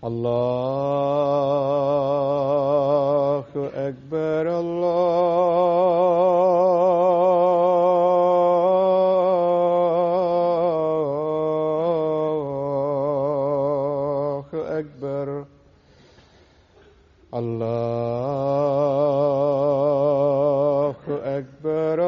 الله أكبر الله أكبر الله أكبر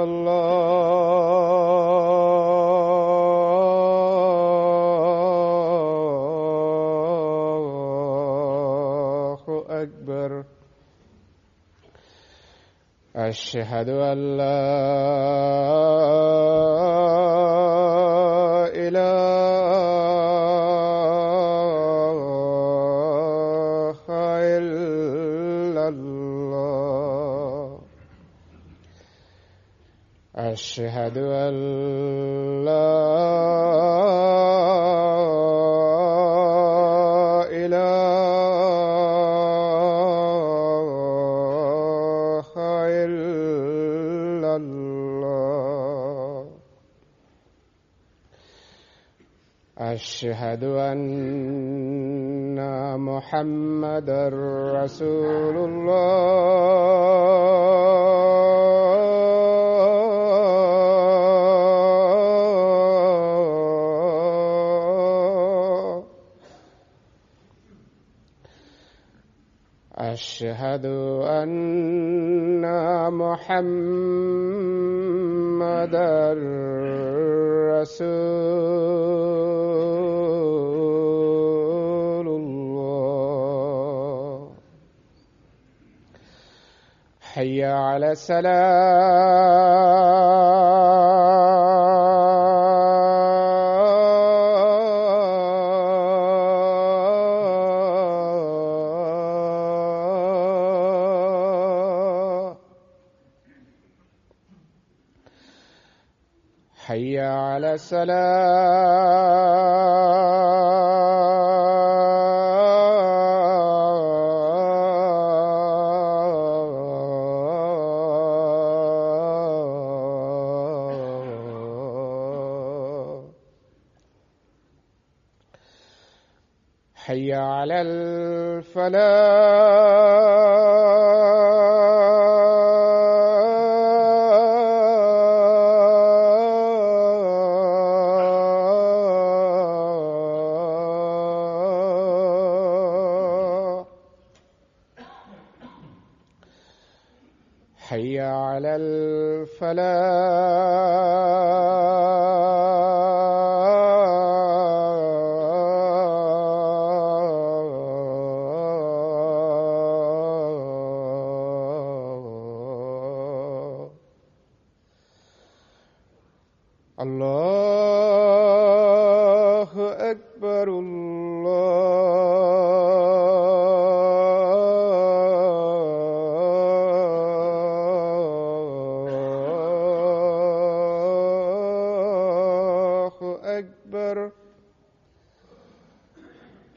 الله أكبر. أشهد أن لا إله إلا الله. أشهد أن لا إله إلا الله. أشهد أن محمدًا رسول الله. أشهد أن محمدًا رسول الله. حي على الصلاة. حي على الصلاة. حي على الفلاح. حي على الفلاح. الله أكبر الله أكبر.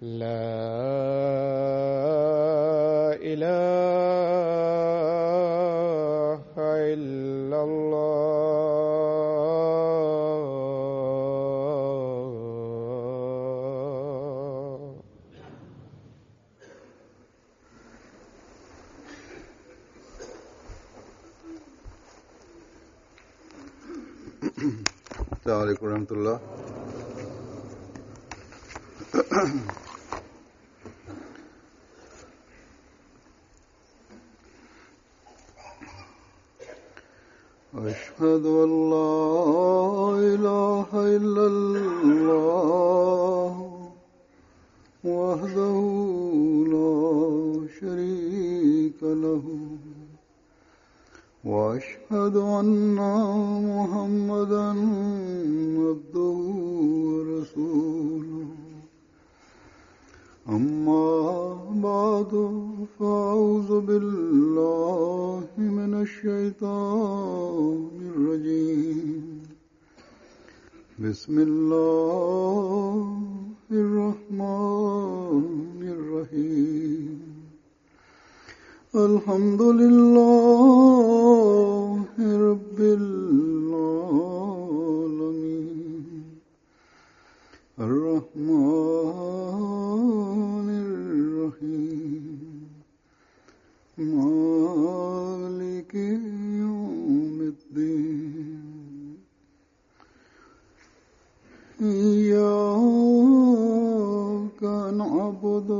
لا إله إلا الله. السلام عليكم ورحمة الله. أشهد أن لا إله إلا الله وحده لا شريك له وأشهد أن محمدًا عبده ورسوله. أما بعد فأعوذ بالله من الشيطان الرجيم. بسم الله الرحمن الرحيم. الحمد لله رب العالمين الرحمن إياك نعبد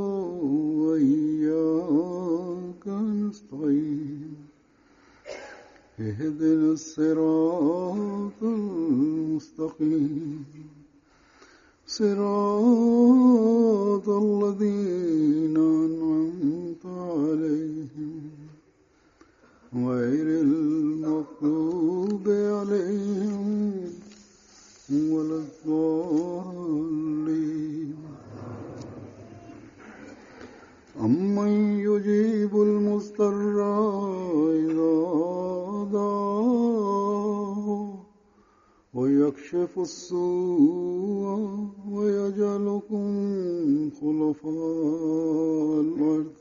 وإياك نستعين اهدنا الصراط المستقيم صراط الذين أنعمت عليهم غير المغضوب عليهم ولا الضالين أمن يجيب المضطر إذا دعاه ويكشف السوء ويجعلكم خلفاء الأرض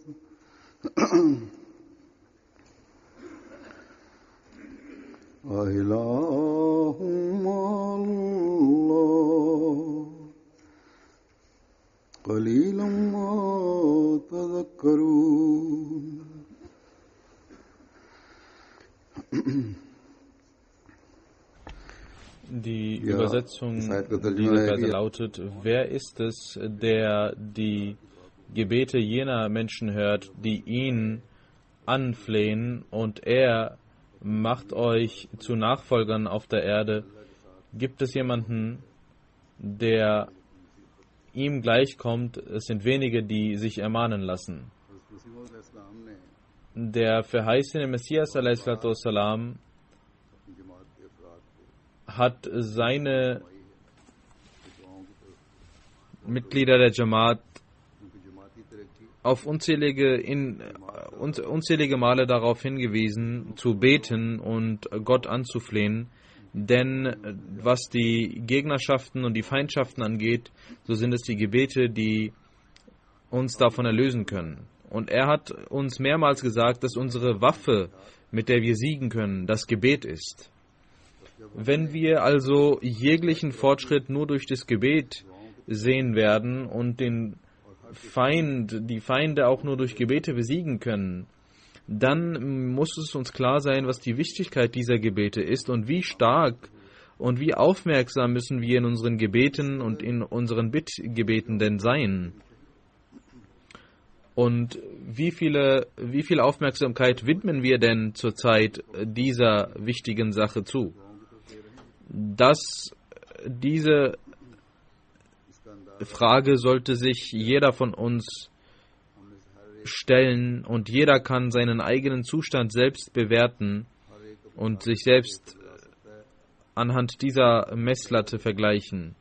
أإله مع الله قليلا ما تذكرون. Die Ja, Übersetzung Zeit का तर्जुमा dieser है Verse कि lautet: Wer ist es, der die Gebete jener Menschen hört, die ihn anflehen, und er macht euch zu Nachfolgern auf der Erde? Gibt es jemanden, der ihm gleichkommt? Es sind wenige, die sich ermahnen lassen. Der verheißene Messias a.s. hat seine Mitglieder der Jamaat auf unzählige Male darauf hingewiesen, zu beten und Gott anzuflehen. Denn was die Gegnerschaften und die Feindschaften angeht, so sind es die Gebete, die uns davon erlösen können. Und er hat uns mehrmals gesagt, dass unsere Waffe, mit der wir siegen können, das Gebet ist. Wenn wir also jeglichen Fortschritt nur durch das Gebet sehen werden und die Feinde auch nur durch Gebete besiegen können, dann muss es uns klar sein, was die Wichtigkeit dieser Gebete ist und wie stark und wie aufmerksam müssen wir in unseren Gebeten und in unseren Bittgebeten denn sein. Und wie viel Aufmerksamkeit widmen wir denn zurzeit dieser wichtigen Sache zu? Diese Frage sollte sich jeder von uns stellen, und jeder kann seinen eigenen Zustand selbst bewerten und sich selbst anhand dieser Messlatte vergleichen.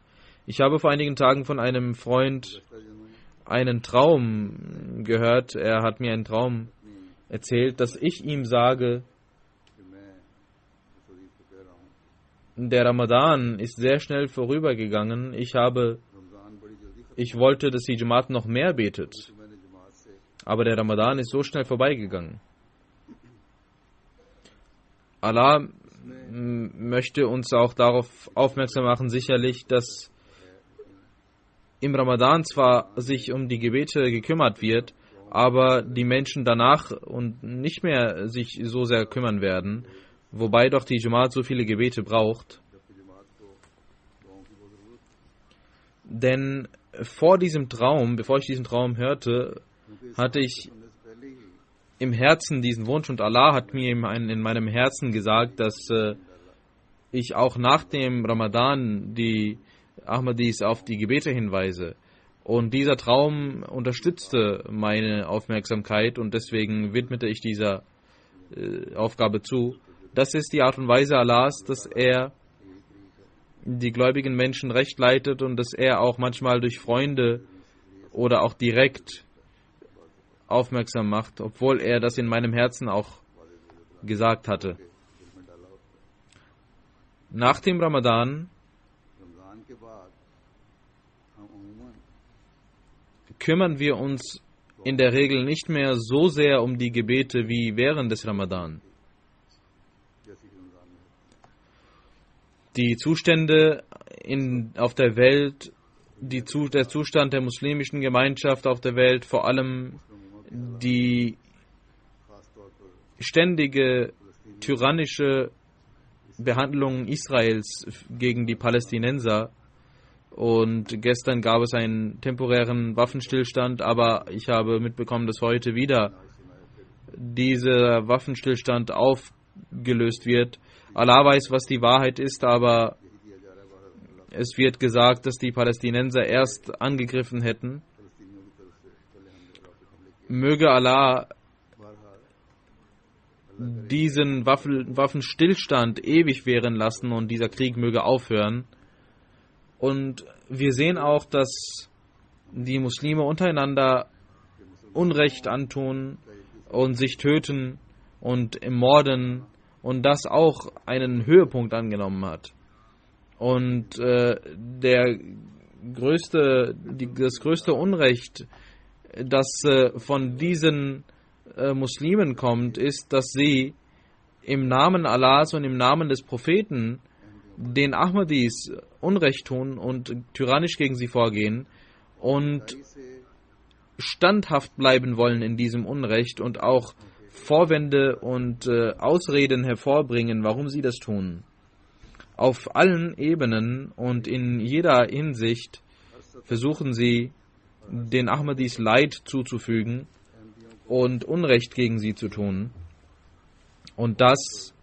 Ich habe vor einigen Tagen von einem Freund einen Traum gehört. Er hat mir einen Traum erzählt, dass ich ihm sage, der Ramadan ist sehr schnell vorübergegangen. Ich wollte, dass die Jamaat noch mehr betet. Aber der Ramadan ist so schnell vorbeigegangen. Allah möchte uns auch darauf aufmerksam machen, sicherlich, dass im Ramadan zwar sich um die Gebete gekümmert wird, aber die Menschen danach und nicht mehr sich so sehr kümmern werden, wobei doch die Jamaat so viele Gebete braucht. Denn vor diesem Traum, bevor ich diesen Traum hörte, hatte ich im Herzen diesen Wunsch, und Allah hat mir in meinem Herzen gesagt, dass ich auch nach dem Ramadan die Ahmadis auf die Gebete hinweise. Und dieser Traum unterstützte meine Aufmerksamkeit, und deswegen widmete ich dieser Aufgabe zu. Das ist die Art und Weise Allahs, dass er die gläubigen Menschen recht leitet und dass er auch manchmal durch Freunde oder auch direkt aufmerksam macht, obwohl er das in meinem Herzen auch gesagt hatte. Nach dem Ramadan kümmern wir uns in der Regel nicht mehr so sehr um die Gebete wie während des Ramadan. Die Zustände auf der Welt, der Zustand der muslimischen Gemeinschaft auf der Welt, vor allem die ständige tyrannische Behandlung Israels gegen die Palästinenser, Und gestern gab es einen temporären Waffenstillstand, aber ich habe mitbekommen, dass heute wieder dieser Waffenstillstand aufgelöst wird. Allah weiß, was die Wahrheit ist, aber es wird gesagt, dass die Palästinenser erst angegriffen hätten. Möge Allah diesen Waffenstillstand ewig währen lassen und dieser Krieg möge aufhören. Und wir sehen auch, dass die Muslime untereinander Unrecht antun und sich töten und morden und das auch einen Höhepunkt angenommen hat. Und das größte Unrecht, das von diesen Muslimen kommt, ist, dass sie im Namen Allahs und im Namen des Propheten den Ahmadis Unrecht tun und tyrannisch gegen sie vorgehen und standhaft bleiben wollen in diesem Unrecht und auch Vorwände und Ausreden hervorbringen, warum sie das tun. Auf allen Ebenen und in jeder Hinsicht versuchen sie, den Ahmadis Leid zuzufügen und Unrecht gegen sie zu tun. Und das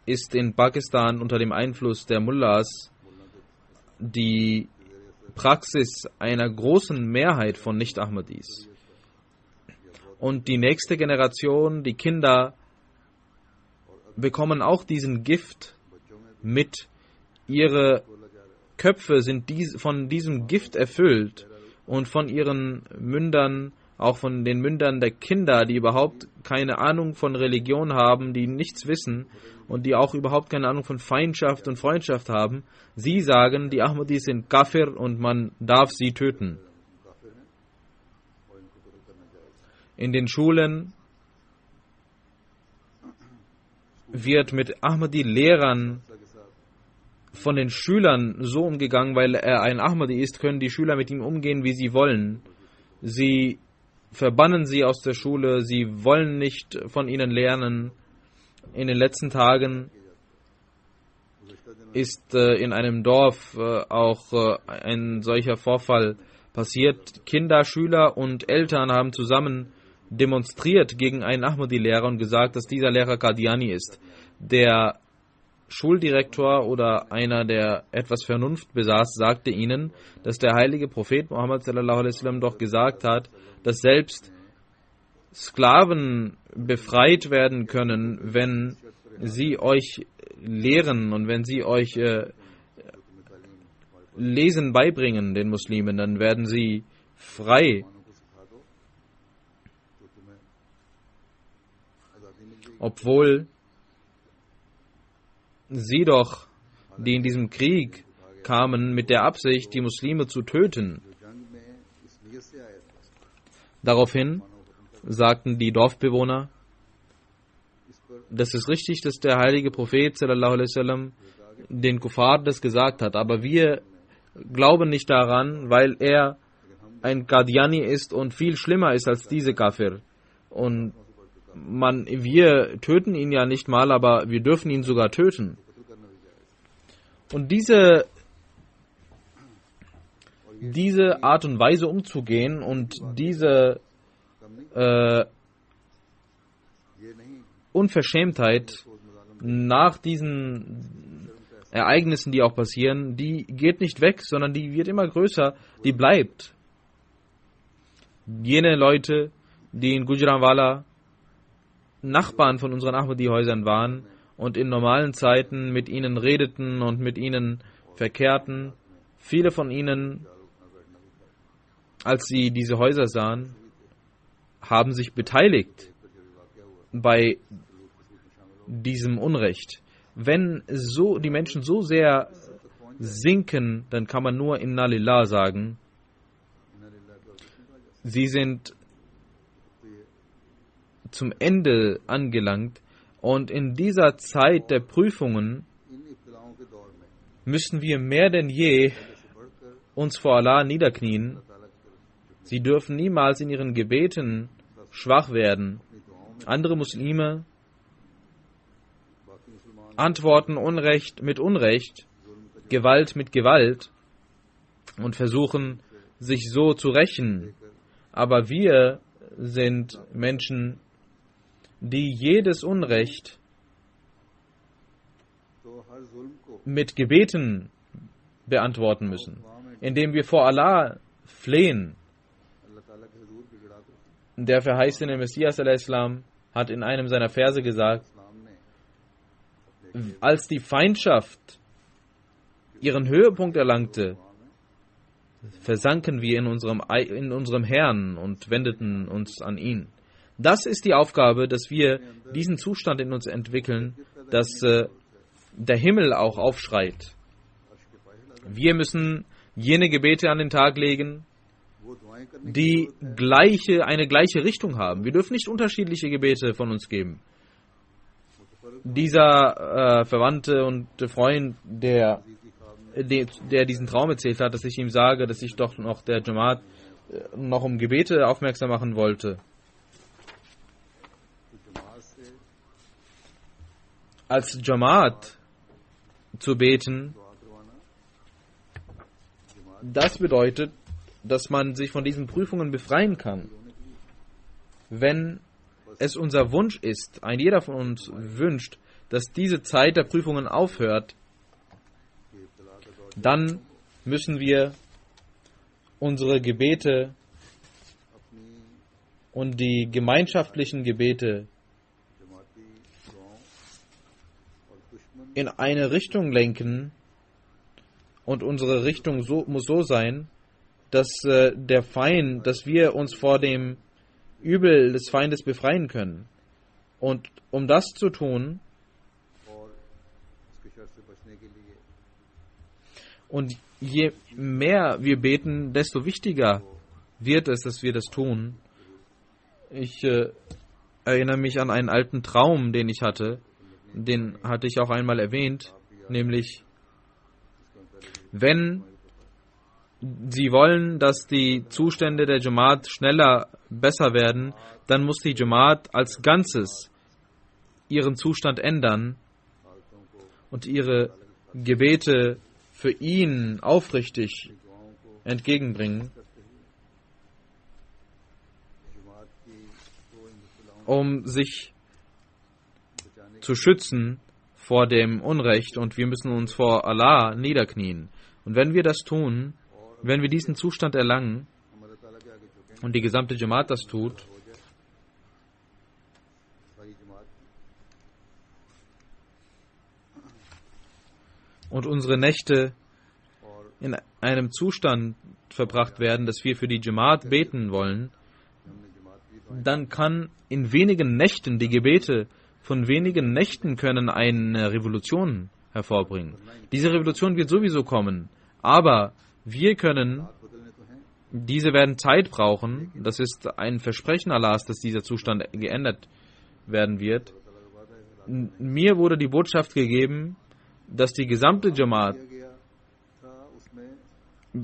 ist in Pakistan unter dem Einfluss der Mullahs die Praxis einer großen Mehrheit von Nicht-Ahmadis. Und die nächste Generation, die Kinder, bekommen auch diesen Gift mit. Ihre Köpfe sind von diesem Gift erfüllt und von ihren Mündern, auch von den Mündern der Kinder, die überhaupt keine Ahnung von Religion haben, die nichts wissen und die auch überhaupt keine Ahnung von Feindschaft und Freundschaft haben. Sie sagen, die Ahmadis sind Kafir und man darf sie töten. In den Schulen wird mit Ahmadi-Lehrern von den Schülern so umgegangen, weil er ein Ahmadi ist, können die Schüler mit ihm umgehen, wie sie wollen. Sie verbannen sie aus der Schule, sie wollen nicht von ihnen lernen. In den letzten Tagen ist in einem Dorf auch ein solcher Vorfall passiert. Kinder, Schüler und Eltern haben zusammen demonstriert gegen einen Ahmadi-Lehrer und gesagt, dass dieser Lehrer Qadiani ist. Der Schuldirektor oder einer, der etwas Vernunft besaß, sagte ihnen, dass der heilige Prophet Muhammad sallallahu alaihi wasallam doch gesagt hat, dass selbst Sklaven befreit werden können, wenn sie euch lehren und wenn sie euch Lesen beibringen, den Muslimen, dann werden sie frei. Obwohl sie doch, die in diesem Krieg kamen, mit der Absicht, die Muslime zu töten. Daraufhin sagten die Dorfbewohner, das ist richtig, dass der heilige Prophet sallallahu alaihi wasallam den Kuffar das gesagt hat, aber wir glauben nicht daran, weil er ein Qadiani ist und viel schlimmer ist als diese Kafir. Und wir töten ihn ja nicht mal, aber wir dürfen ihn sogar töten. Und diese Art und Weise umzugehen und diese Unverschämtheit nach diesen Ereignissen, die auch passieren, die geht nicht weg, sondern die wird immer größer, die bleibt. Jene Leute, die in Gujranwala Nachbarn von unseren Ahmadi-Häusern waren und in normalen Zeiten mit ihnen redeten und mit ihnen verkehrten, viele von ihnen, als sie diese Häuser sahen, haben sich beteiligt bei diesem Unrecht. Wenn so die Menschen so sehr sinken, dann kann man nur Inna Lillah sagen. Sie sind zum Ende angelangt und in dieser Zeit der Prüfungen müssen wir mehr denn je uns vor Allah niederknien. Sie dürfen niemals in ihren Gebeten schwach werden. Andere Muslime antworten Unrecht mit Unrecht Gewalt mit Gewalt und versuchen, sich so zu rächen. Aber wir sind Menschen, die jedes Unrecht तो हर जुल्म को mit Gebeten beantworten müssen, indem wir vor Allah flehen. अल्लाह ताला के हुजूर भी गिरा दो. Der verheißene Messias a.s. hat in einem seiner Verse gesagt, इस्लाम ने als die Feindschaft ihren Höhepunkt erlangte, versanken wir in unserem Herrn und wendeten uns an ihn. Das ist die Aufgabe, dass wir diesen Zustand in uns entwickeln, dass der Himmel auch aufschreit. Wir müssen jene Gebete an den Tag legen, वो दुआएं करने die eine gleiche Richtung haben. Wir dürfen nicht unterschiedliche Gebete von uns geben. Dieser Verwandte und Freund, der diesen Traum erzählt hat, dass ich ihm sage, dass ich doch noch der Jamaat noch um Gebete aufmerksam machen wollte. जमात से Als Jamaat zu beten, दुआ करवाना das bedeutet, dass man sich von diesen Prüfungen befreien kann. Wenn es unser Wunsch ist, ein jeder von uns wünscht, dass diese Zeit der Prüfungen aufhört, dann müssen wir unsere Gebete und die gemeinschaftlichen Gebete जमाती दुआओं और दुश्मन in eine Richtung lenken, und unsere Richtung muss so sein, dass dass wir uns vor dem Übel des Feindes befreien können. Und um das zu tun और उसके शर से बचने के लिए und je mehr wir beten, desto wichtiger wird es, dass wir das tun. Ich erinnere mich an einen alten Traum, den ich hatte. Den hatte ich auch einmal erwähnt, nämlich, wenn Sie wollen, dass die Zustände der Jamaat schneller besser werden, dann muss die Jamaat als Ganzes ihren Zustand ändern und ihre Gebete für ihn aufrichtig entgegenbringen, जमात की तो इन मुश्किलों um sich zu schützen vor dem Unrecht, und wir müssen uns vor Allah niederknien. Und wenn wir das tun, wenn wir diesen Zustand erlangen हम अल्लाह ताला के आगे झुकें und die gesamte Jamaat das tut, हो जाए सारी जमात und unsere Nächte और in einem Zustand verbracht werden, dass wir für die Jamaat beten wollen, हमने जमात की दुआएं dann kann in wenigen Nächten, die Gebete von wenigen Nächten können eine Revolution hervorbringen. Diese Revolution wird sowieso kommen, aber wir können, बदलने तो हैं diese werden Zeit brauchen, das ist ein Versprechen Allahs, dass dieser Zustand geändert werden wird. Mir wurde die Botschaft gegeben, dass die gesamte Jamaat, किया गया था उसमें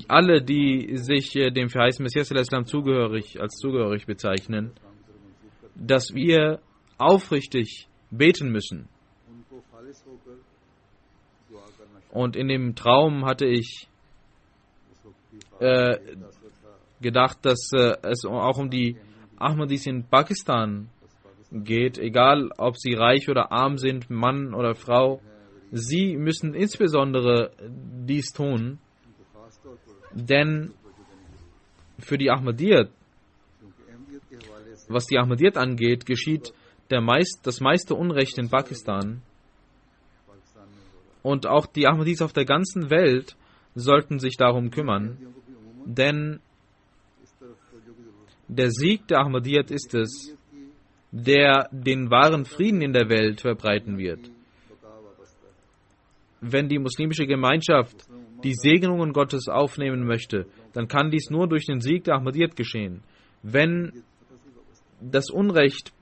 alle, die sich dem verheißenen Messias als zugehörig bezeichnen, dass wir aufrichtig beten müssen. उनको खालिस होकर दुआ करना Und in dem Traum hatte ich उस वक्त भी खास था gedacht, dass es auch um die Ahmadis in Pakistan geht, egal ob sie reich oder arm sind, Mann oder Frau. Sie müssen insbesondere dies tun, उनको खास तौर पर denn für die Ahmadiyyat, क्योंकि अहमियत के हवाले से was die Ahmadiyyat angeht, geschieht das meiste Unrecht in Pakistan. Pakistan में हो रहा Und auch die Ahmadis auf der ganzen Welt sollten sich darum kümmern, है को भी अमूमन denn इस तरफ तवज्जो की जरूरत der Sieg der Ahmadiyyat ist es, है कि der den wahren Frieden in der Welt verbreiten wird. बका वाबस्ता है Wenn die muslimische Gemeinschaft die Segnungen Gottes aufnehmen möchte, dann kann dies nur durch den Sieg der Ahmadiyyat geschehen. Wenn das Unrecht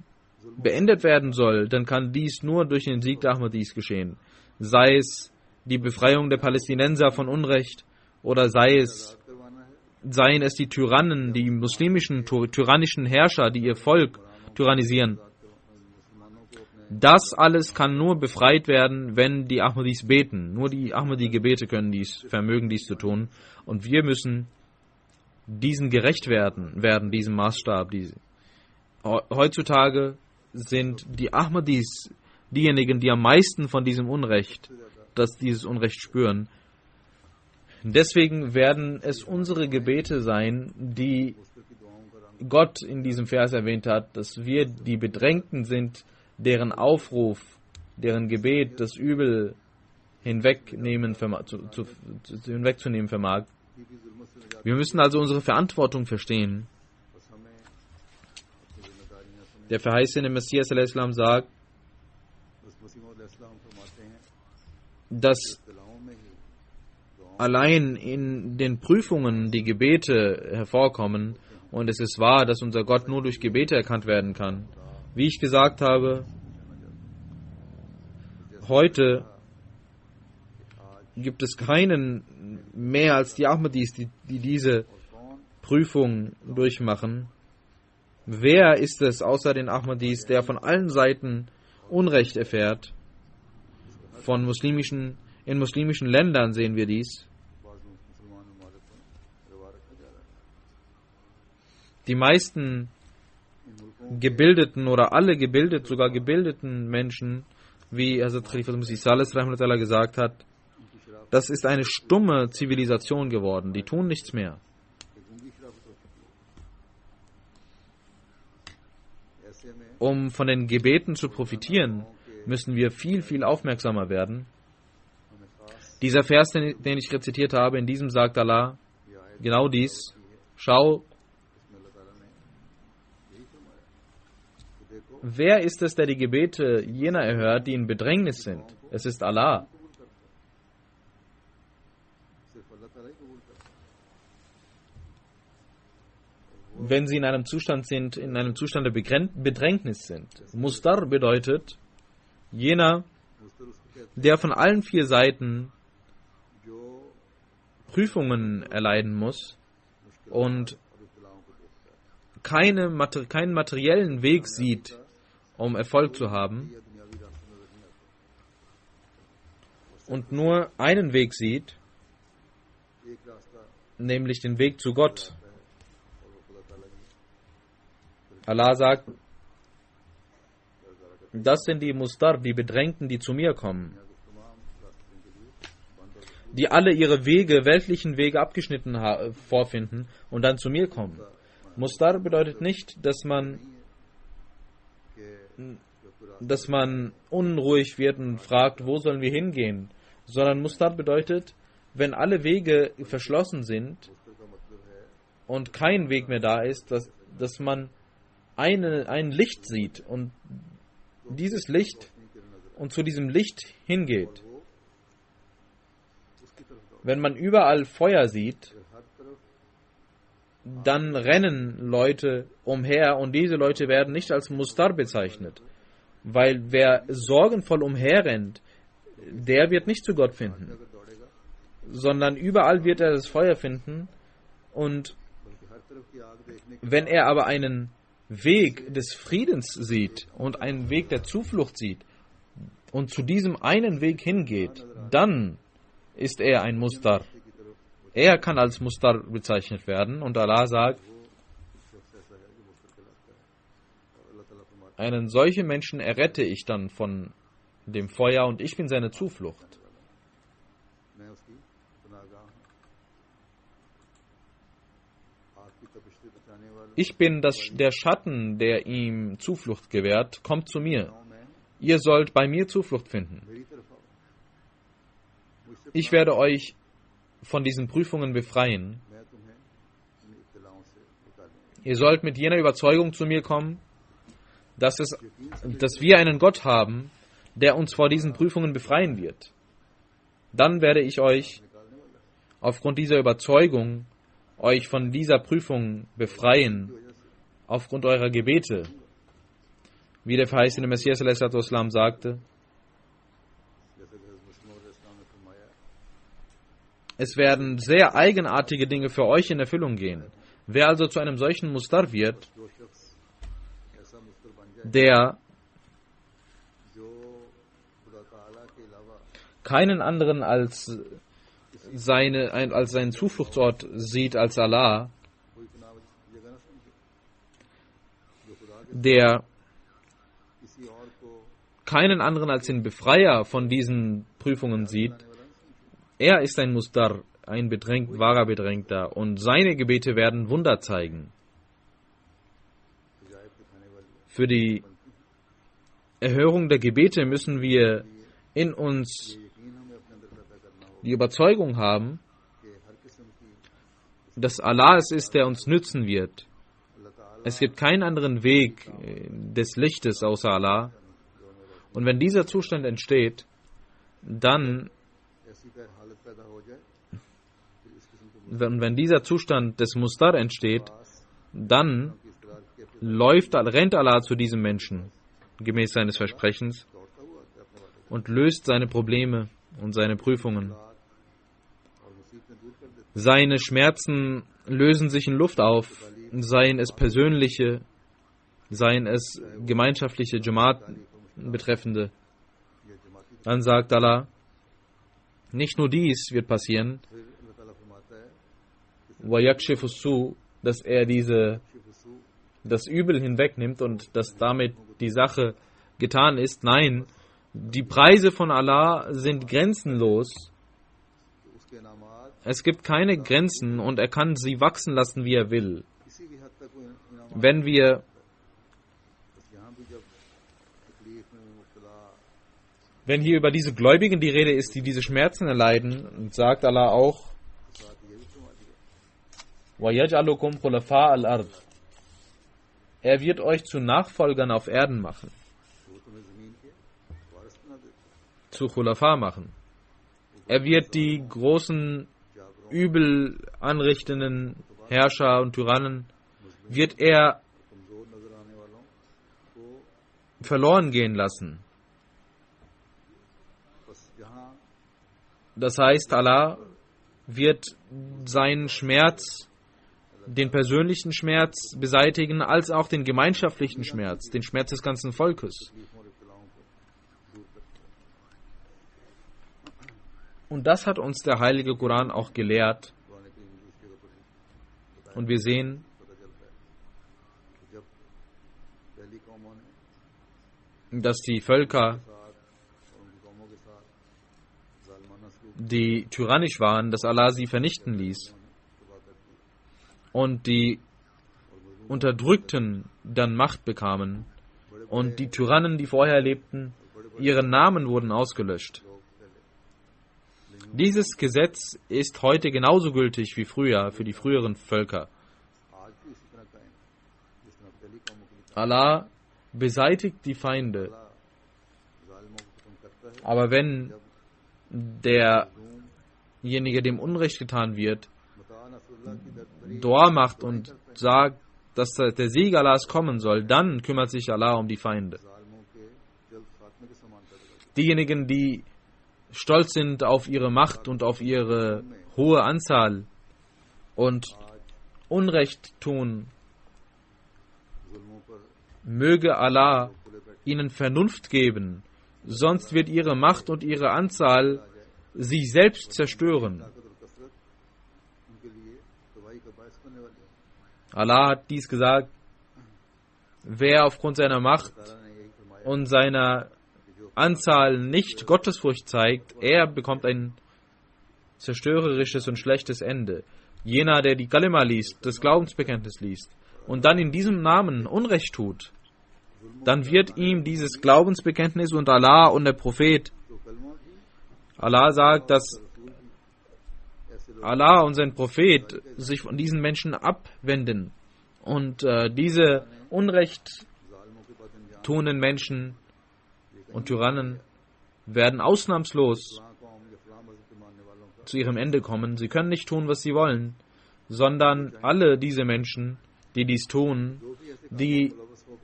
beendet werden soll, dann kann dies nur durch den Sieg der Ahmadis geschehen. Sei es die Befreiung der Palästinenser von Unrecht oder करवाना है seien es die Tyrannen, die muslimischen tyrannischen Herrscher, die ihr Volk tyrannisieren. मुसलमानों को अपने Das alles kann nur befreit werden, wenn die Ahmadis beten. Nur die Ahmadi-Gebete können vermögen dies zu tun. Und wir müssen diesen gerecht werden diesem Maßstab. Heutzutage sind die Ahmadis diejenigen, die am meisten von diesem Unrecht, dieses Unrecht spüren. Deswegen werden es unsere Gebete sein, die Gott in diesem Vers erwähnt hat, dass wir die Bedrängten sind, deren Aufruf, deren Gebet das Übel hinwegzunehmen vermag. Wir müssen also unsere Verantwortung verstehen. Der verheißene Messias a.s. sagt, dass allein in den Prüfungen die Gebete hervorkommen, und es ist wahr, dass unser Gott nur durch Gebete erkannt werden kann. Wie ich gesagt habe, heute gibt es keinen mehr als die Ahmadis, die diese Prüfung durchmachen. Wer ist es außer den Ahmadis, der von allen Seiten Unrecht erfährt? In muslimischen Ländern sehen wir dies. Die meisten gebildeten oder alle sogar gebildeten Menschen, wie Hazrat Khalifa Masih Sales rahmatullah gesagt hat, das ist eine stumme Zivilisation geworden. Die tun nichts mehr. Um von den Gebeten zu profitieren, müssen wir viel, viel aufmerksamer werden. Dieser Vers, den ich rezitiert habe, in diesem sagt Allah genau dies. Schau, wer ist es, der die Gebete jener erhört, die in Bedrängnis sind? Es ist Allah. Wenn sie in einem Zustand der Bedrängnis sind. Mustar bedeutet, jener, der von allen 4 Seiten Prüfungen erleiden muss und keinen materiellen Weg sieht, um Erfolg zu haben, und nur einen Weg sieht, nämlich den Weg zu Gott. Allah sagt, das sind die Mustar, die Bedrängten, die zu mir kommen, die alle ihre weltlichen Wege abgeschnitten vorfinden und dann zu mir kommen. Mustar bedeutet nicht, dass man unruhig wird und fragt, wo sollen wir hingehen, sondern Mustar bedeutet, wenn alle Wege verschlossen sind und kein Weg mehr da ist, dass man ein Licht sieht und dieses Licht und zu diesem Licht hingeht. Wenn man überall Feuer sieht, dann rennen Leute umher und diese Leute werden nicht als Mustar bezeichnet, weil wer sorgenvoll umherrennt, der wird nicht zu Gott finden, sondern überall wird er das Feuer finden. Und wenn er aber einen Weg des Friedens sieht und einen Weg der Zuflucht sieht und zu diesem einen Weg hingeht, dann ist er ein Mustar. Er kann als Mustar bezeichnet werden und Allah sagt, einen solchen Menschen errette ich dann von dem Feuer und ich bin seine Zuflucht. Ich bin der Schatten, der ihm Zuflucht gewährt. Kommt zu mir. Ihr sollt bei mir Zuflucht finden. Ich werde euch von diesen Prüfungen befreien. Ihr sollt mit jener Überzeugung zu mir kommen, dass wir einen Gott haben, der uns vor diesen Prüfungen befreien wird. Dann werde ich euch aufgrund dieser Überzeugung euch von dieser Prüfung befreien, aufgrund eurer Gebete. Wie der verheißene Messias a.s. sagte, es werden sehr eigenartige Dinge für euch in Erfüllung gehen. Wer also zu einem solchen Mustar wird, der keinen anderen als seinen Zufluchtsort sieht als Allah, der keinen anderen als den Befreier von diesen Prüfungen sieht, er ist ein Mustar, ein wahrer Bedrängter, und seine Gebete werden Wunder zeigen. Für die Erhörung der Gebete müssen wir in uns die Überzeugung haben, dass Allah es ist, der uns nützen wird. Es gibt keinen anderen Weg des Lichtes außer Allah. Und wenn dieser Zustand entsteht, dann, wenn dieser Zustand des Mustar entsteht, dann rennt Allah zu diesem Menschen, gemäß seines Versprechens, und löst seine Probleme und seine Prüfungen. Seine Schmerzen lösen sich in Luft auf, seien es persönliche, seien es gemeinschaftliche Jamaat betreffende. Dann sagt Allah, nicht nur dies wird passieren, dass er das Übel hinwegnimmt und dass damit die Sache getan ist. Nein, die Preise von Allah sind grenzenlos. Es gibt keine Grenzen und er kann sie wachsen lassen, wie er will. Wenn hier über diese Gläubigen die Rede ist, die diese Schmerzen erleiden, sagt Allah auch, وَيَجْعَلُكُمْ خُلَفَاءَ الْأَرْضِ. Er wird euch zu Nachfolgern auf Erden machen. Zu Khulafa machen. Er wird die großen, übel anrichtenden Herrscher und Tyrannen, wird er verloren gehen lassen. Das heißt, Allah wird seinen Schmerz, den persönlichen Schmerz beseitigen, als auch den gemeinschaftlichen Schmerz, den Schmerz des ganzen Volkes. Und das hat uns der Heilige Koran auch gelehrt. Und wir sehen, dass die Völker, die tyrannisch waren, dass Allah sie vernichten ließ. Und die Unterdrückten dann Macht bekamen. Und die Tyrannen, die vorher lebten, ihre Namen wurden ausgelöscht. Dieses Gesetz ist heute genauso gültig wie früher für die früheren Völker. Allah beseitigt die Feinde. Aber wenn derjenige, dem Unrecht getan wird, Dua macht und sagt, dass der Sieg Allahs kommen soll, dann kümmert sich Allah um die Feinde. Diejenigen, die stolz sind auf ihre Macht und auf ihre hohe Anzahl und Unrecht tun, möge Allah ihnen Vernunft geben, sonst wird ihre Macht und ihre Anzahl sie selbst zerstören. Allah hat dies gesagt, wer aufgrund seiner Macht und seiner Anzahl nicht Gottesfurcht zeigt, er bekommt ein zerstörerisches und schlechtes Ende. Jener, der die Kalima liest, das Glaubensbekenntnis liest und dann in diesem Namen Unrecht tut, dann wird ihm dieses Glaubensbekenntnis und Allah und der Prophet, Allah sagt, dass Allah und sein Prophet sich von diesen Menschen abwenden und diese Unrecht tuenden Menschen und Tyrannen werden ausnahmslos zu ihrem Ende kommen. Sie können nicht tun, was sie wollen, sondern alle diese Menschen, die dies tun, die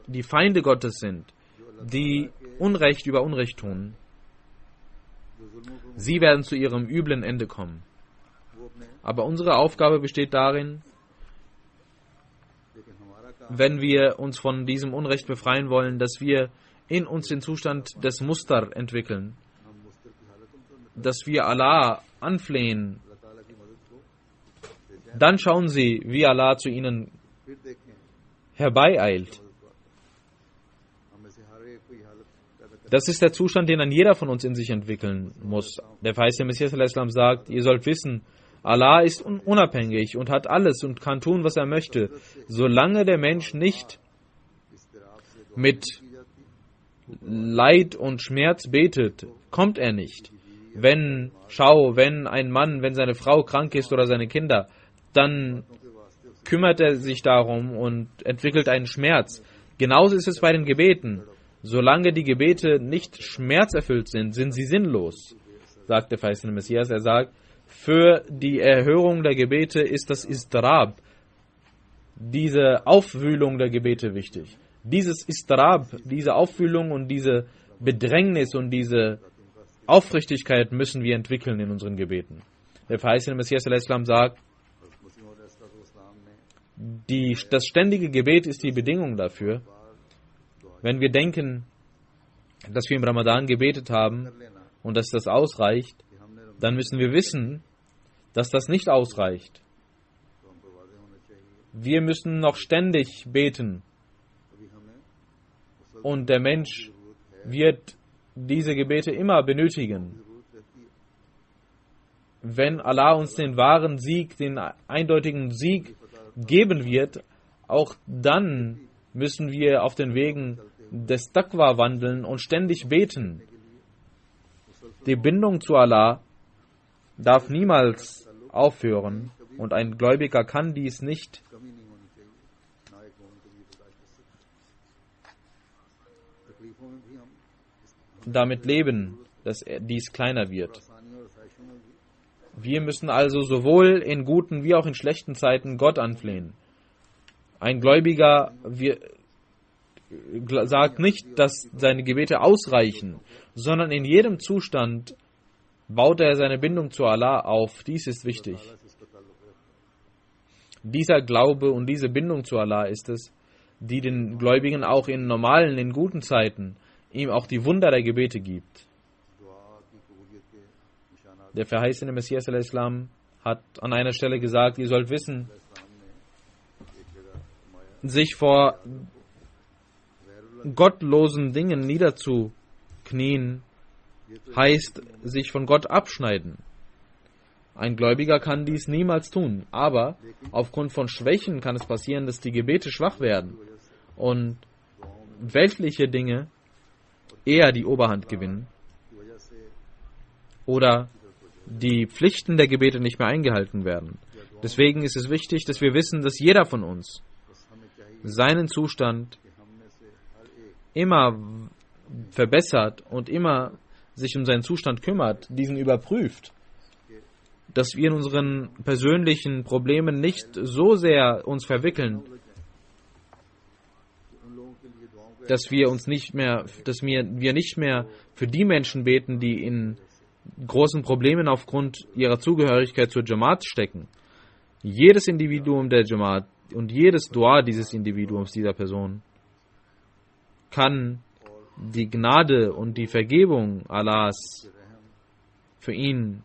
die Feinde Gottes sind, die Unrecht über Unrecht tun, sie werden zu ihrem üblen Ende kommen. Aber unsere Aufgabe besteht darin, wenn wir uns von diesem Unrecht befreien wollen, dass wir in uns den Zustand des Mustar entwickeln. dass wir Allah anflehen, dann schauen Sie, wie Allah zu ihnen फिर देखें herbeieilt. हम में से हर एक कोई हालत पैदा कर Das ist der Zustand, den ein jeder von uns in sich entwickeln muss. Der verheißene Messias ﷺ sagt, ihr sollt wissen, Allah ist unabhängig und hat alles und kann tun, was er möchte. Solange der Mensch nicht इस्तिराब से mit की जाती Leid und Schmerz betet, kommt er nicht. Wenn ein Mann, wenn seine Frau krank ist oder seine Kinder, dann kümmert er sich darum und entwickelt einen Schmerz. Genauso ist es bei den Gebeten. Solange die Gebete nicht schmerzerfüllt sind, sind sie sinnlos, sagt der verheißene Messias. Er sagt, für die Erhörung der Gebete ist das Istirab, diese Aufwühlung der Gebete wichtig. Dieses Istirab, diese Aufwühlung und diese Bedrängnis und diese Aufrichtigkeit müssen wir entwickeln in unseren Gebeten. Der verheißene Messias ﷺ sagt, मुस्लिम और इस्लाम ने das ständige Gebet ist die Bedingung dafür. Wenn wir denken, dass wir im Ramadan gebetet haben und dass das ausreicht, कि हमने dann müssen wir wissen, dass das nicht ausreicht. तो हम पर वादे होने चाहिए Wir müssen noch ständig beten अभी हमें und der Mensch wird diese Gebete immer benötigen. जरूरत रहती है Wenn Allah uns den wahren Sieg, den eindeutigen Sieg geben wird, auch dann müssen wir auf den Wegen des Taqwa wandeln und ständig beten. Die Bindung zu Allah darf niemals aufhören und ein Gläubiger kann dies nicht कमी नहीं होनी चाहिए ना एक मोमिन को भी बर्दाश्त कर सकते तकलीफों में भी हम damit leben, dass dies kleiner wird. आसानियों और आसाइशों में भी Wir müssen also sowohl in guten wie auch in schlechten Zeiten Gott anflehen. Ein Gläubiger sagt nicht, dass seine Gebete ausreichen, sondern in jedem Zustand baut er seine Bindung zu Allah auf. Dies ist wichtig. Dieser Glaube und diese Bindung zu Allah ist es, die den Gläubigen auch in normalen, in guten Zeiten ihm auch die Wunder der Gebete gibt. दुआ की कबूलियत के निशानात Der verheißene Messias ﷺ hat an einer Stelle gesagt, ihr sollt wissen, इस्लाम ने एक जगह फरमाया sich vor gottlosen Dingen niederzuknien, heißt sich von Gott abschneiden. Ein Gläubiger kann dies niemals tun, aber aufgrund von Schwächen kann es passieren, dass die Gebete schwach werden und weltliche Dinge eher die Oberhand gewinnen की वजह से oder die Pflichten der Gebete nicht mehr eingehalten werden. Deswegen ist es wichtig, dass wir wissen, dass jeder von uns बस हमें चाहिए seinen Zustand कि हम में से हर एक immer verbessert und immer sich um seinen Zustand kümmert, diesen überprüft, dass wir in unseren persönlichen Problemen nicht so sehr uns verwickeln, कि उन लोगों के लिए दुआओं को dass wir nicht mehr für die Menschen beten, die in großen Problemen aufgrund ihrer Zugehörigkeit zur Jamaat stecken. Jedes Individuum der Jamaat und jedes Dua dieses Individuums, dieser Person, kann die Gnade und die Vergebung Allahs für ihn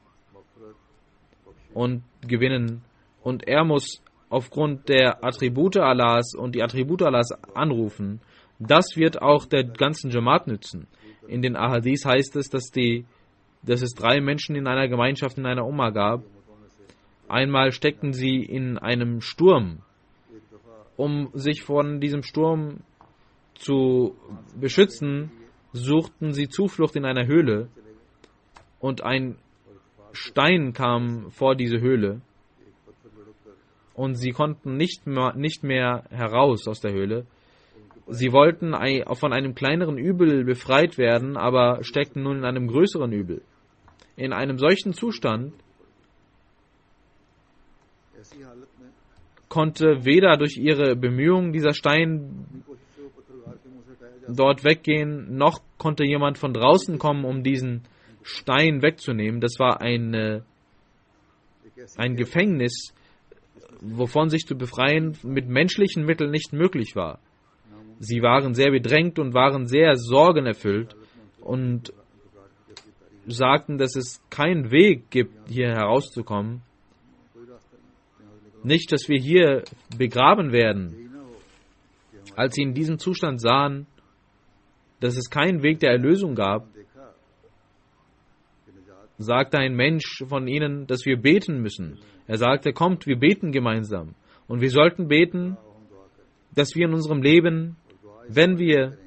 und gewinnen. Und er muss aufgrund der Attribute Allahs und die Attribute Allahs anrufen. Das wird auch der ganzen Jamaat nützen. In den Ahadith heißt es, dass es 3 Menschen in einer Gemeinschaft, in einer Umma gab. Einmal steckten sie in einem Sturm. Um sich von diesem Sturm zu beschützen, suchten sie Zuflucht in einer Höhle. Und ein Stein kam vor diese Höhle. Und sie konnten nicht mehr heraus aus der Höhle. Sie wollten von einem kleineren Übel befreit werden, aber steckten nun in einem größeren Übel. In einem solchen Zustand ऐसी हालत में konnte weder durch ihre Bemühungen dieser Stein कोशिश से वो पत्थर उगाड़ के मुंह से हटाया जा dort weggehen, noch konnte jemand von draußen kommen, um diesen Stein wegzunehmen. Das war ein Gefängnis, wovon sich zu befreien mit menschlichen Mitteln nicht möglich war. Sie waren sehr bedrängt und waren sehr sorgenerfüllt und sagten, dass es keinen Weg gibt, hier herauszukommen. Nicht, dass wir hier begraben werden. Als sie in diesem Zustand sahen, dass es keinen Weg der Erlösung gab, sagte ein Mensch von ihnen, dass wir beten müssen. Er sagte, kommt, wir beten gemeinsam. Und wir sollten beten, dass wir in unserem Leben, wenn wir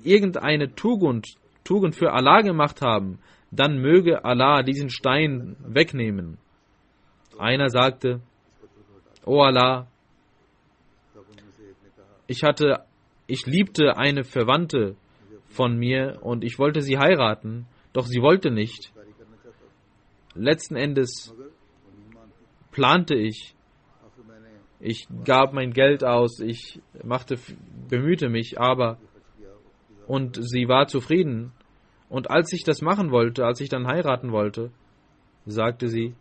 irgendeine Tugend für Allah gemacht haben, dann möge Allah diesen Stein wegnehmen. Einer sagte, O Allah, ich liebte eine Verwandte von mir und ich wollte sie heiraten, doch sie wollte nicht. Letzten Endes plante ich gab mein Geld aus, ich bemühte mich, und sie war zufrieden. Und als ich das machen wollte, als ich dann heiraten wollte, sagte sie,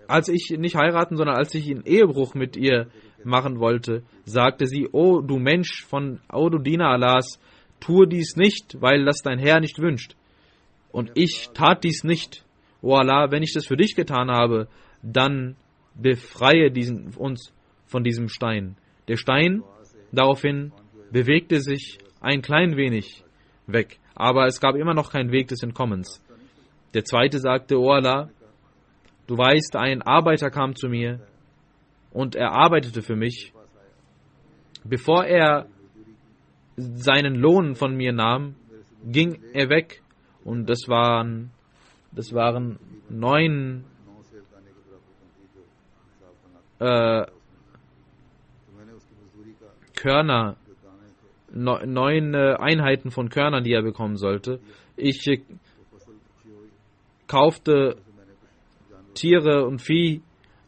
als ich nicht heiraten, sondern als ich einen Ehebruch mit ihr machen wollte, sagte sie, du du Diener Allahs, tue dies nicht, weil das dein Herr nicht wünscht. Und ich tat dies nicht. O Allah, wenn ich das für dich getan habe, dann befreie uns von diesem Stein. Der Stein daraufhin bewegte sich ein klein wenig weg, aber es gab immer noch keinen Weg des Entkommens. Der zweite sagte, O Allah, du weißt, ein Arbeiter kam zu mir und er arbeitete für mich. Bevor er seinen Lohn von mir nahm, ging er weg und das waren 9 Körner, 9 Einheiten von Körnern, die er bekommen sollte. Ich kaufte Tiere und Vieh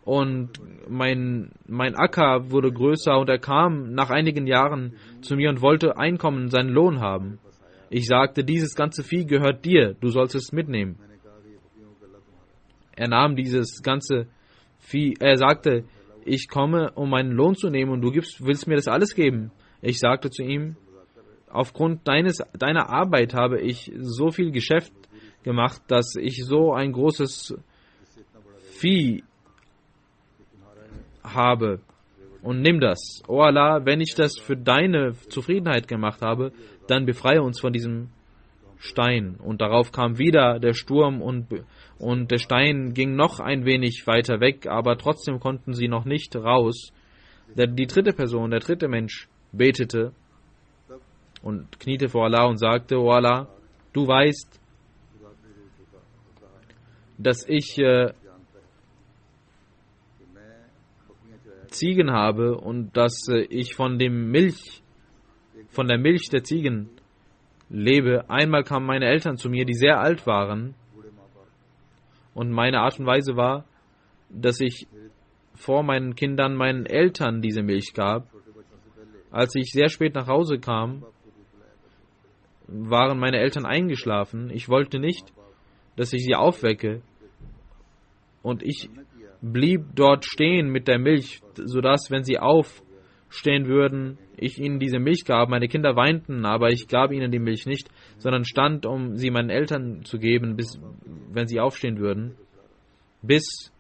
und mein Acker wurde größer und er kam nach einigen Jahren zu mir und wollte Einkommen, seinen Lohn haben. Ich sagte, dieses ganze Vieh gehört dir, du sollst es mitnehmen. Er nahm dieses ganze Vieh, er sagte, ich komme, um meinen Lohn zu nehmen und du willst mir das alles geben. Ich sagte zu ihm, aufgrund deiner Arbeit habe ich so viel Geschäft gemacht, dass ich so ein großes Vieh habe. Und nimm das. O Allah, wenn ich das für deine Zufriedenheit gemacht habe, dann befreie uns von diesem Stein. Und darauf kam wieder der Sturm und der Stein ging noch ein wenig weiter weg, aber trotzdem konnten sie noch nicht raus. Die dritte Person, der dritte Mensch, betete und kniete vor Allah und sagte, O Allah, du weißt, dass ich Ziegen habe und dass ich von der Milch der Ziegen lebe. Einmal kamen meine Eltern zu mir, die sehr alt waren, und meine Art und Weise war, dass ich vor meinen Kindern meinen Eltern diese Milch gab. Als ich sehr spät nach Hause kam, waren meine Eltern eingeschlafen. Ich wollte nicht, dass ich sie aufwecke. Und ich blieb dort stehen mit der Milch, sodass, wenn sie aufstehen würden, ich ihnen diese Milch gab. Meine Kinder weinten, aber ich gab ihnen die Milch nicht, sondern stand, um sie meinen Eltern zu geben, wenn sie aufstehen würden, bis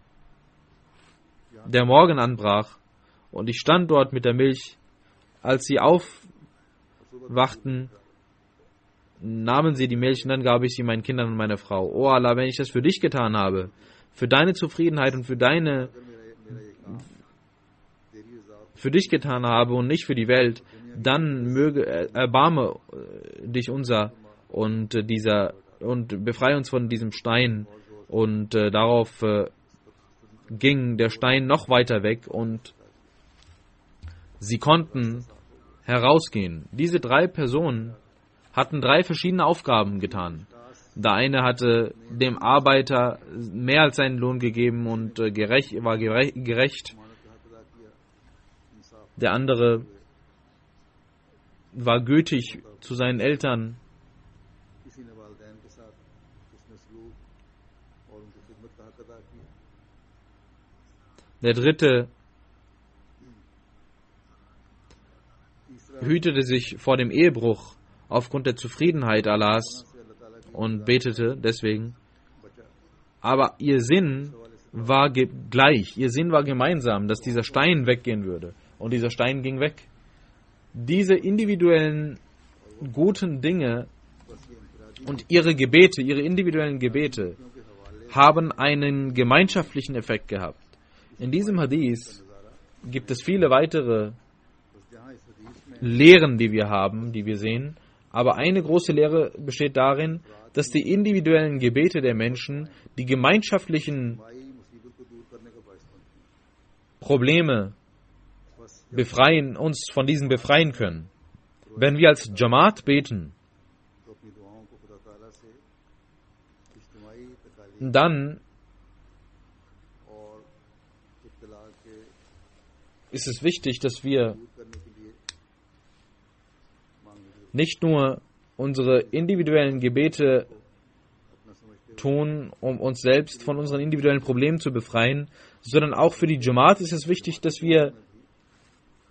der Morgen anbrach. Und ich stand dort mit der Milch. Als sie aufwachten, nahmen sie die Milch und dann gab ich sie meinen Kindern und meiner Frau. O Allah, wenn ich das für dich getan habe, für deine Zufriedenheit und für dich getan habe und nicht für die Welt, dann möge erbarme dich unser und befreie uns von diesem Stein. Und darauf ging der Stein noch weiter weg und sie konnten herausgehen. Diese 3 Personen hatten 3 verschiedene Aufgaben getan. Der eine hatte dem Arbeiter mehr als seinen Lohn gegeben und war gerecht. Der andere war gütig zu seinen Eltern. Der dritte hütete sich vor dem Ehebruch aufgrund der Zufriedenheit Allahs und betete deswegen. Aber ihr Sinn war gleich, ihr Sinn war gemeinsam, dass dieser Stein weggehen würde. Und dieser Stein ging weg. Diese individuellen guten Dinge und ihre Gebete, ihre individuellen Gebete, haben einen gemeinschaftlichen Effekt gehabt. In diesem Hadith gibt es viele weitere Lehren, die wir haben, die wir sehen. Aber eine große Lehre besteht darin, dass die individuellen Gebete der Menschen die gemeinschaftlichen Probleme befreien, uns von diesen befreien können. Wenn wir als Jamaat beten, dann ist es wichtig, dass wir nicht nur unsere individuellen Gebete tun, um uns selbst von unseren individuellen Problemen zu befreien, sondern auch für die Jamaat ist es wichtig, dass wir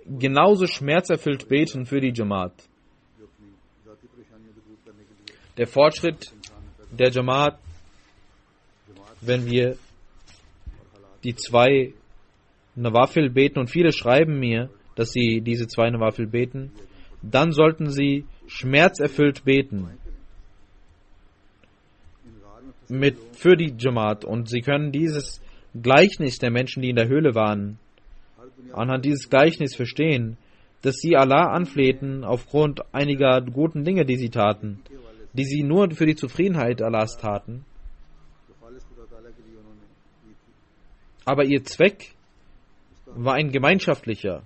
genauso schmerzerfüllt beten für die Jamaat. Der Fortschritt der Jamaat, wenn wir die 2 Nawafil beten, und viele schreiben mir, dass sie diese 2 Nawafil beten, dann sollten sie schmerzerfüllt beten für die Jamaat. Und sie können dieses Gleichnis der Menschen, die in der Höhle waren, anhand dieses Gleichnis verstehen, dass sie Allah anflehten aufgrund einiger guten Dinge, die sie taten, die sie nur für die Zufriedenheit Allahs taten. Aber ihr Zweck war ein gemeinschaftlicher.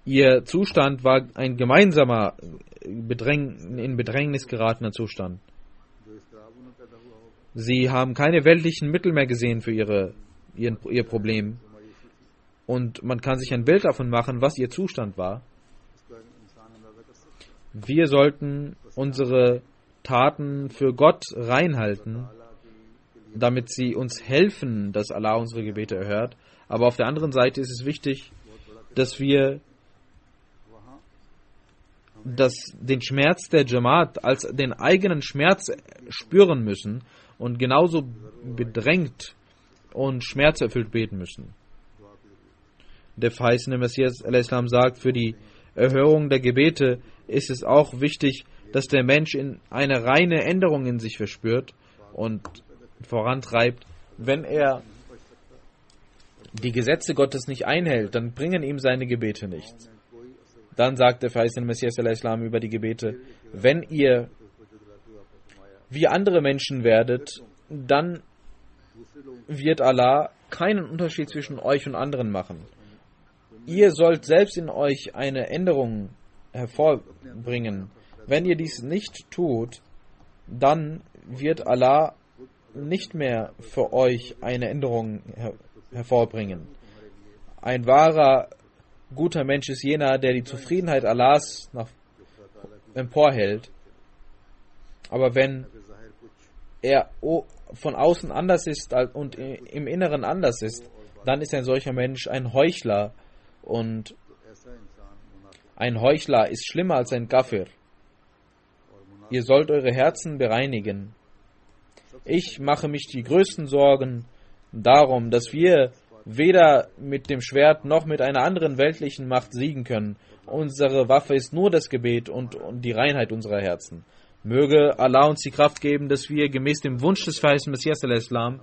Ihr Zustand war ein gemeinsamer, in Bedrängnis geratener Zustand. Sie haben keine weltlichen Mittel mehr gesehen für ihr Problem. Und man kann sich ein Bild davon machen, was ihr Zustand war. Wir sollten unsere Taten für Gott reinhalten, damit sie uns helfen, dass Allah unsere Gebete erhört. Aber auf der anderen Seite ist es wichtig, dass wir den Schmerz der Jamaat als den eigenen Schmerz spüren müssen und genauso bedrängt und schmerzerfüllt beten müssen. Der verheißene Messias a.s. sagt, für die Erhörung der Gebete ist es auch wichtig, dass der Mensch eine reine Änderung in sich verspürt und vorantreibt. Wenn er die Gesetze Gottes nicht einhält, dann bringen ihm seine Gebete nichts. Dann sagt der verheißene Messias a.s. über die Gebete, wenn ihr wie andere Menschen werdet, dann wird Allah keinen Unterschied zwischen euch und anderen machen. Ihr sollt selbst in euch eine Änderung hervorbringen. Wenn ihr dies nicht tut, dann wird Allah nicht mehr für euch eine Änderung hervorbringen. Ein wahrer, guter Mensch ist jener, der die Zufriedenheit Allahs emporhält. Aber wenn er von außen anders ist und im Inneren anders ist, dann ist ein solcher Mensch ein Heuchler. Und ein Heuchler ist schlimmer als ein Kafir. Ihr sollt eure Herzen bereinigen. Ich mache mich die größten Sorgen darum, dass wir weder mit dem Schwert noch mit einer anderen weltlichen Macht siegen können. Unsere Waffe ist nur das Gebet und die Reinheit unserer Herzen. Möge Allah uns die Kraft geben, dass wir gemäß dem Wunsch des verheißenen Messias al-Islam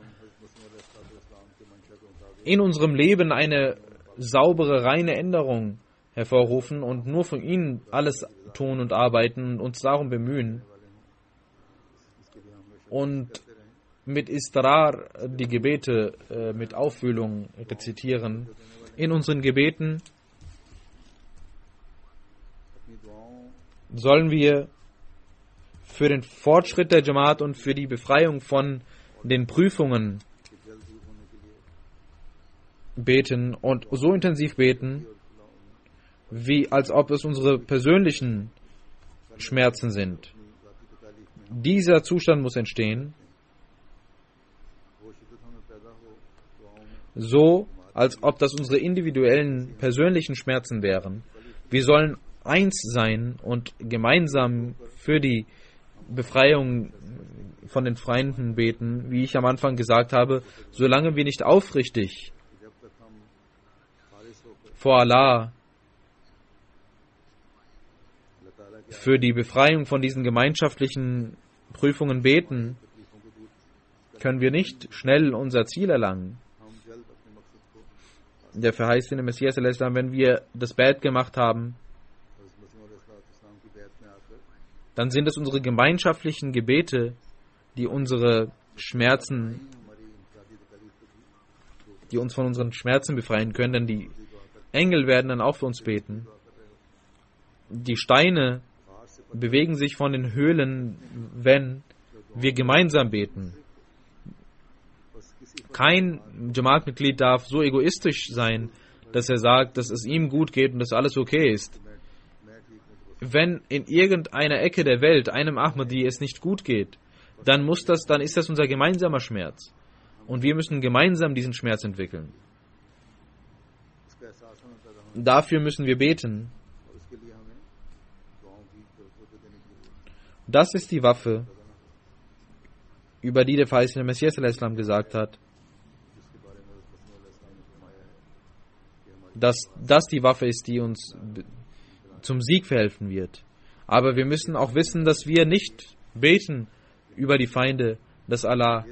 in unserem Leben eine saubere, reine Änderung hervorrufen und nur von ihnen alles tun und arbeiten und uns darum bemühen und mit Istrar die Gebete mit Auffühlung rezitieren. In unseren Gebeten sollen wir für den Fortschritt der Jamaat und für die Befreiung von den Prüfungen beten und so intensiv beten, wie als ob es unsere persönlichen Schmerzen sind. Dieser Zustand muss entstehen, so als ob das unsere individuellen persönlichen Schmerzen wären. Wir sollen eins sein und gemeinsam für die Befreiung von den Feinden beten, wie ich am Anfang gesagt habe, solange wir nicht aufrichtig vor Allah für die Befreiung von diesen gemeinschaftlichen Prüfungen beten, können wir nicht schnell unser Ziel erlangen. Der verheißene Messias, wenn wir das Bad gemacht haben, dann sind es unsere gemeinschaftlichen Gebete, die unsere Schmerzen, die uns von unseren Schmerzen befreien können, denn die Engel werden dann auch für uns beten. Die Steine bewegen sich von den Höhlen, wenn wir gemeinsam beten. Kein Jamaat-Mitglied darf so egoistisch sein, dass er sagt, dass es ihm gut geht und dass alles okay ist. Wenn in irgendeiner Ecke der Welt einem Ahmadi es nicht gut geht, dann ist das unser gemeinsamer Schmerz. Und wir müssen gemeinsam diesen Schmerz entwickeln. Dafür müssen wir beten. Das ist die Waffe, über die der verheißene Messias gesagt hat, dass das die Waffe ist, die uns zum Sieg verhelfen wird. Aber wir müssen auch wissen, dass wir nicht beten über die Feinde, dass Allah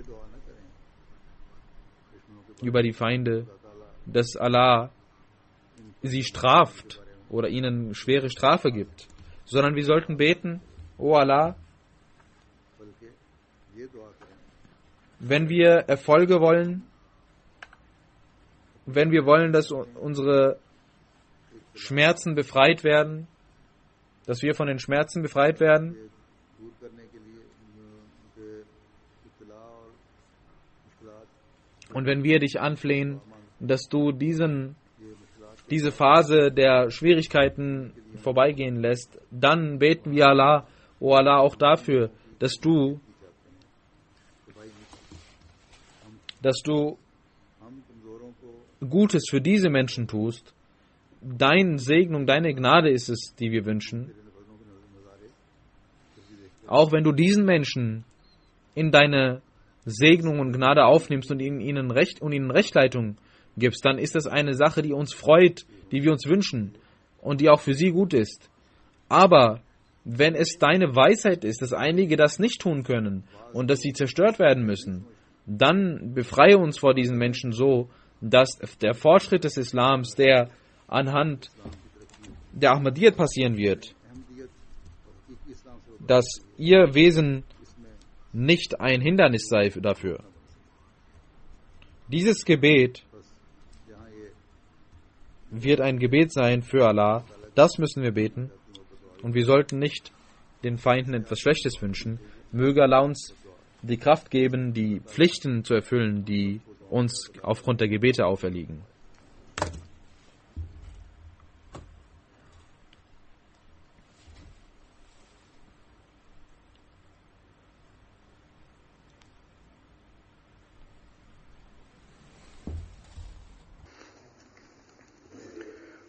sie straft oder ihnen schwere Strafe gibt, sondern wir sollten beten: O Allah, wenn wir Erfolge wollen, wenn wir wollen, dass unsere Schmerzen befreit werden, dass wir von den Schmerzen befreit werden, und wenn wir dich anflehen, dass du diese Phase der Schwierigkeiten vorbeigehen lässt, dann beten wir Allah, O Allah, auch dafür, dass du Gutes für diese Menschen tust. Dein Segen und deine Gnade ist es, die wir wünschen. Auch wenn du diesen Menschen in deine Segnung und Gnade aufnimmst und ihnen Rechtleitung gibst, dann ist das eine Sache, die uns freut, die wir uns wünschen und die auch für sie gut ist. Aber wenn es deine Weisheit ist, dass einige das nicht tun können und dass sie zerstört werden müssen, dann befreie uns vor diesen Menschen so, dass der Fortschritt des Islams, der anhand der Ahmadiyyat passieren wird, dass ihr Wesen nicht ein Hindernis sei dafür. Dieses Gebet wird ein Gebet sein für Allah. Das müssen wir beten. Und wir sollten nicht den Feinden etwas Schlechtes wünschen. Möge Allah uns die Kraft geben, die Pflichten zu erfüllen, die uns aufgrund der Gebete auferliegen.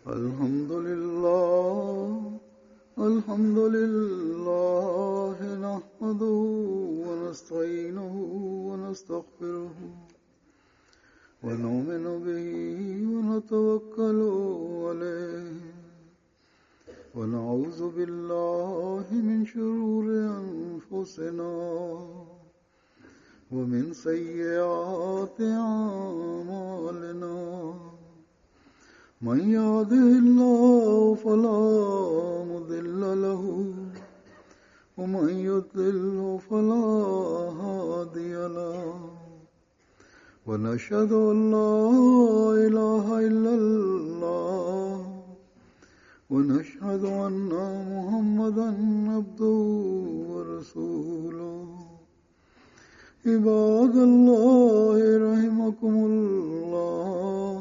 Alhamdulillah, nahmaduhu wa nasta'inuhu wa nastaghfiruhu wa nu'minu bihi wa natawakkalu alayhi wa na'udhu billahi min shururi anfusina wa min sayyiati a'malina. من يهده الله فلا مضل له ومن يضلل فلا هادي له ونشهد أن لا إله إلا الله ونشهد أن محمدا عبده ورسوله. عباد الله رحمكم الله،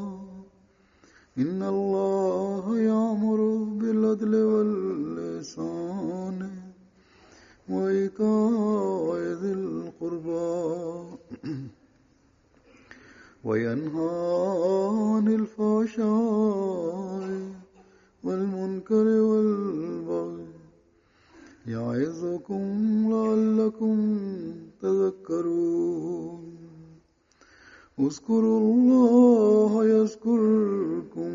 إن الله يأمر بالعدل والإحسان وإيتاء ذي القربى وينهى عن الفحشاء والمنكر تذكرون اذكروا الله يذكركم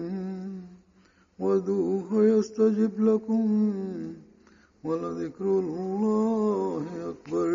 وادعوه يستجب لكم ولذكر الله أكبر